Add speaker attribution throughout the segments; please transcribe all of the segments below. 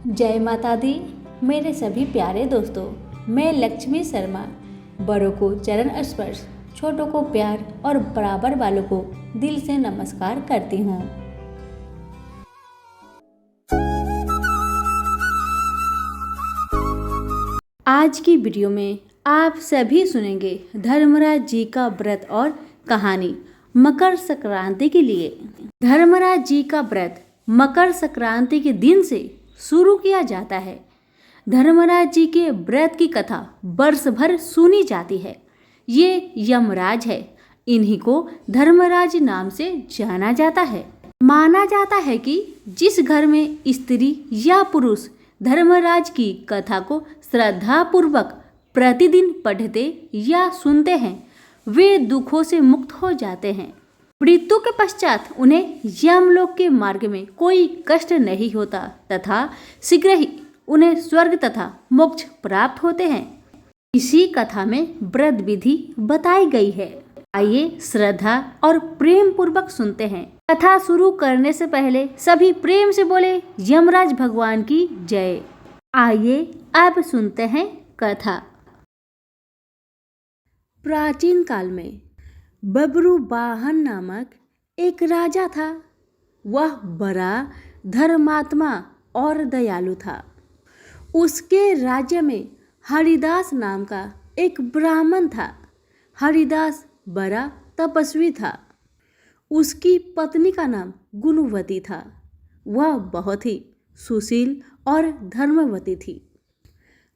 Speaker 1: जय माता दी। मेरे सभी प्यारे दोस्तों, मैं लक्ष्मी शर्मा बड़ों को चरण स्पर्श, छोटों को प्यार और बराबर वालों को दिल से नमस्कार करती हूँ। आज की वीडियो में आप सभी सुनेंगे धर्मराज जी का व्रत और कहानी मकर संक्रांति के लिए। धर्मराज जी का व्रत मकर संक्रांति के दिन से शुरू किया जाता है। धर्मराज जी के व्रत की कथा वर्ष भर सुनी जाती है। ये यमराज है, इन्हीं को धर्मराज नाम से जाना जाता है। माना जाता है कि जिस घर में स्त्री या पुरुष धर्मराज की कथा को श्रद्धा पूर्वक प्रतिदिन पढ़ते या सुनते हैं, वे दुखों से मुक्त हो जाते हैं। मृत्यु के पश्चात उन्हें यमलोक के मार्ग में कोई कष्ट नहीं होता तथा शीघ्र ही उन्हें स्वर्ग तथा मोक्ष प्राप्त होते हैं। इसी कथा में व्रत विधि बताई गई है। आइए श्रद्धा और प्रेम पूर्वक सुनते हैं। कथा शुरू करने से पहले सभी प्रेम से बोले यमराज भगवान की जय। आइए अब सुनते हैं कथा। प्राचीन काल में बब्रुवाहन नामक एक राजा था। वह बड़ा धर्मात्मा और दयालु था। उसके राज्य में हरिदास नाम का एक ब्राह्मण था। हरिदास बड़ा तपस्वी था। उसकी पत्नी का नाम गुणवती था। वह बहुत ही सुशील और धर्मवती थी।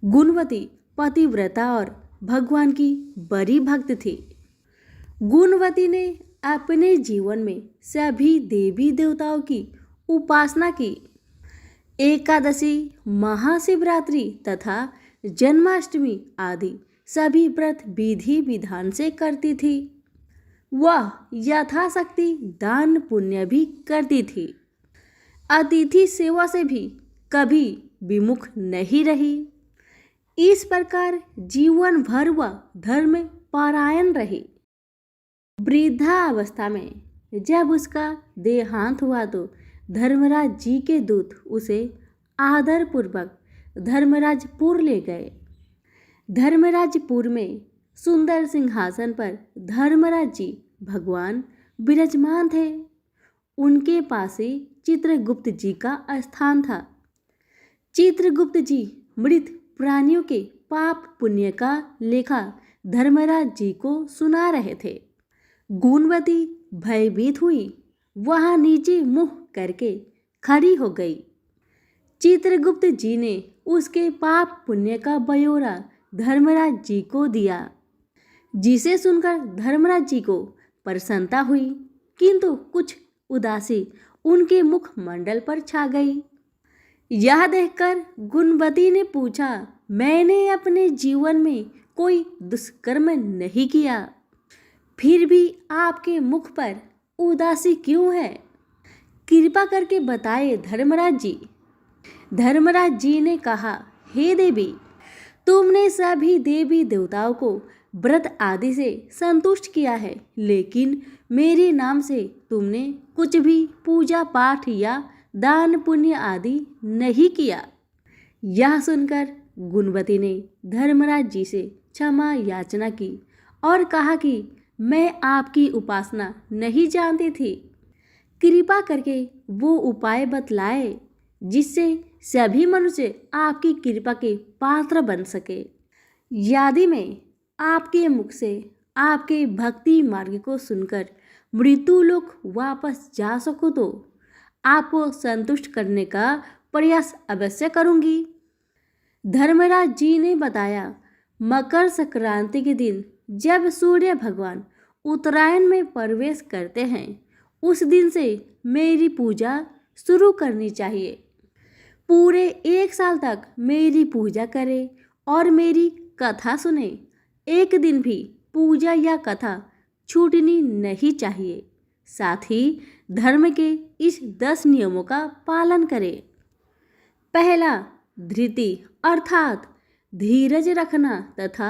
Speaker 1: गुणवती पतिव्रता और भगवान की बड़ी भक्त थी। गुणवती ने अपने जीवन में सभी देवी देवताओं की उपासना की। एकादशी, महाशिवरात्रि तथा जन्माष्टमी आदि सभी व्रत विधि विधान से करती थी। वह यथाशक्ति दान पुण्य भी करती थी। अतिथि सेवा से भी कभी विमुख नहीं रही। इस प्रकार जीवन भर वह धर्म परायण रही। वृद्धावस्था में जब उसका देहांत हुआ तो धर्मराज जी के दूत उसे आदरपूर्वक धर्मराजपुर ले गए। धर्मराजपुर में सुंदर सिंहासन पर धर्मराज जी भगवान विराजमान थे। उनके पास ही चित्रगुप्त जी का स्थान था। चित्रगुप्त जी मृत प्राणियों के पाप पुण्य का लेखा धर्मराज जी को सुना रहे थे। गुणवती भयभीत हुई। वहां नीचे मुंह करके खड़ी हो गई। चित्रगुप्त जी ने उसके पाप पुण्य का ब्यौरा धर्मराज जी को दिया, जिसे सुनकर धर्मराज जी को प्रसन्नता हुई, किंतु कुछ उदासी उनके मुखमंडल पर छा गई। यह देखकर गुणवती ने पूछा, मैंने अपने जीवन में कोई दुष्कर्म नहीं किया, फिर भी आपके मुख पर उदासी क्यों है? कृपा करके बताए धर्मराज जी। धर्मराज जी ने कहा, हे देवी, तुमने सभी देवी देवताओं को व्रत आदि से संतुष्ट किया है, लेकिन मेरे नाम से तुमने कुछ भी पूजा पाठ या दान पुण्य आदि नहीं किया। यह सुनकर गुणवती ने धर्मराज जी से क्षमा याचना की और कहा कि मैं आपकी उपासना नहीं जानती थी। कृपा करके वो उपाय बतलाए जिससे सभी मनुष्य आपकी कृपा के पात्र बन सके। यदि मैं आपके मुख से आपके भक्ति मार्ग को सुनकर मृत्यु लोक वापस जा सकूं तो आपको संतुष्ट करने का प्रयास अवश्य करूंगी। धर्मराज जी ने बताया, मकर संक्रांति के दिन जब सूर्य भगवान उत्तरायण में प्रवेश करते हैं, उस दिन से मेरी पूजा शुरू करनी चाहिए। पूरे 1 साल तक मेरी पूजा करें और मेरी कथा सुने। एक दिन भी पूजा या कथा छूटनी नहीं चाहिए। साथ ही धर्म के इस 10 नियमों का पालन करें। पहला, धृति अर्थात धीरज रखना तथा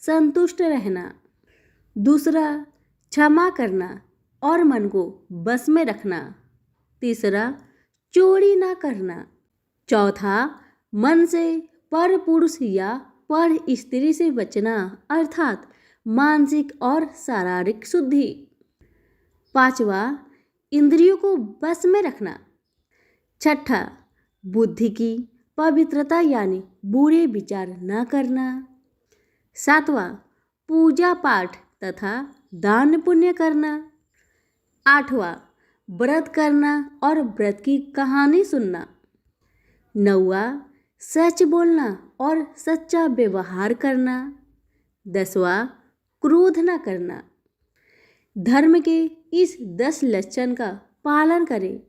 Speaker 1: संतुष्ट रहना। दूसरा, क्षमा करना और मन को बस में रखना। तीसरा, चोरी ना करना। चौथा, मन से पर पुरुष या पर स्त्री से बचना अर्थात मानसिक और शारीरिक शुद्धि। पांचवा, इंद्रियों को बस में रखना। छठा, बुद्धि की पवित्रता यानी बुरे विचार न करना। सातवां, पूजा पाठ तथा दान पुण्य करना। आठवां, व्रत करना और व्रत की कहानी सुनना। नौवां, सच बोलना और सच्चा व्यवहार करना। 10वां, क्रोध न करना। धर्म के इस 10 लक्षण का पालन करें।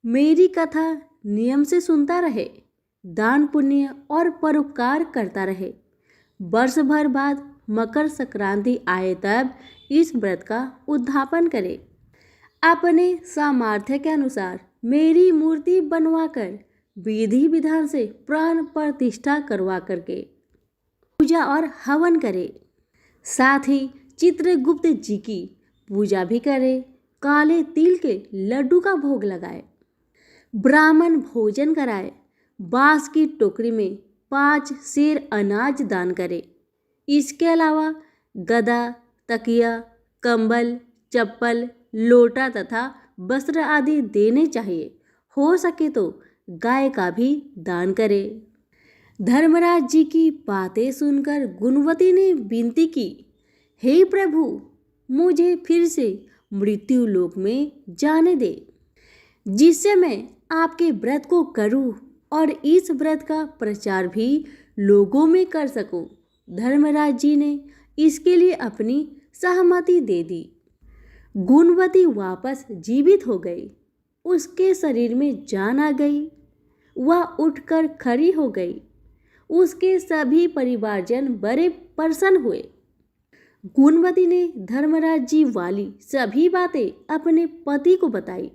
Speaker 1: मेरी कथा नियम से सुनता रहे, दान पुण्य और परोपकार करता रहे। वर्ष भर बाद मकर संक्रांति आए तब इस व्रत का उद्यापन करें। अपने सामर्थ्य के अनुसार मेरी मूर्ति बनवाकर विधि विधान से प्राण प्रतिष्ठा करवा करके पूजा और हवन करें। साथ ही चित्रगुप्त जी की पूजा भी करें। काले तिल के लड्डू का भोग लगाए, ब्राह्मण भोजन कराए, बांस की टोकरी में 5 सेर अनाज दान करे। इसके अलावा गदा, तकिया, कंबल, चप्पल, लोटा तथा वस्त्र आदि देने चाहिए। हो सके तो गाय का भी दान करे। धर्मराज जी की बातें सुनकर गुणवती ने विनती की, हे प्रभु, मुझे फिर से मृत्यु लोक में जाने दे, जिससे मैं आपके व्रत को करूं और इस व्रत का प्रचार भी लोगों में कर सकूं। धर्मराज जी ने इसके लिए अपनी सहमति दे दी। गुणवती वापस जीवित हो गई। उसके शरीर में जान आ गई। वह उठकर खड़ी हो गई। उसके सभी परिवारजन बड़े प्रसन्न हुए। गुणवती ने धर्मराज जी वाली सभी बातें अपने पति को बताई।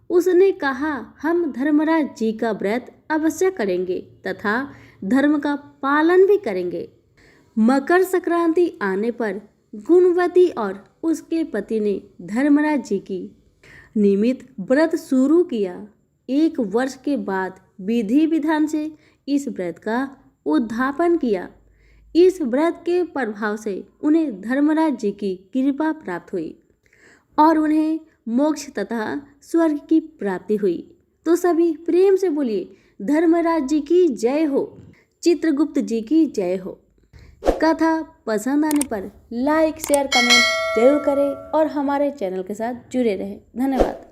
Speaker 1: उसने कहा, हम धर्मराज जी का व्रत अवश्य करेंगे तथा धर्म का पालन भी करेंगे। मकर संक्रांति आने पर गुणवती और उसके पति ने धर्मराज जी की निमित्त व्रत शुरू किया। 1 वर्ष के बाद विधि विधान से इस व्रत का उद्यापन किया। इस व्रत के प्रभाव से उन्हें धर्मराज जी की कृपा प्राप्त हुई और उन्हें मोक्ष तथा स्वर्ग की प्राप्ति हुई। तो सभी प्रेम से बोलिए, धर्मराज जी की जय हो, चित्रगुप्त जी की जय हो। कथा पसंद आने पर लाइक, शेयर, कमेंट जरूर करें और हमारे चैनल के साथ जुड़े रहें। धन्यवाद।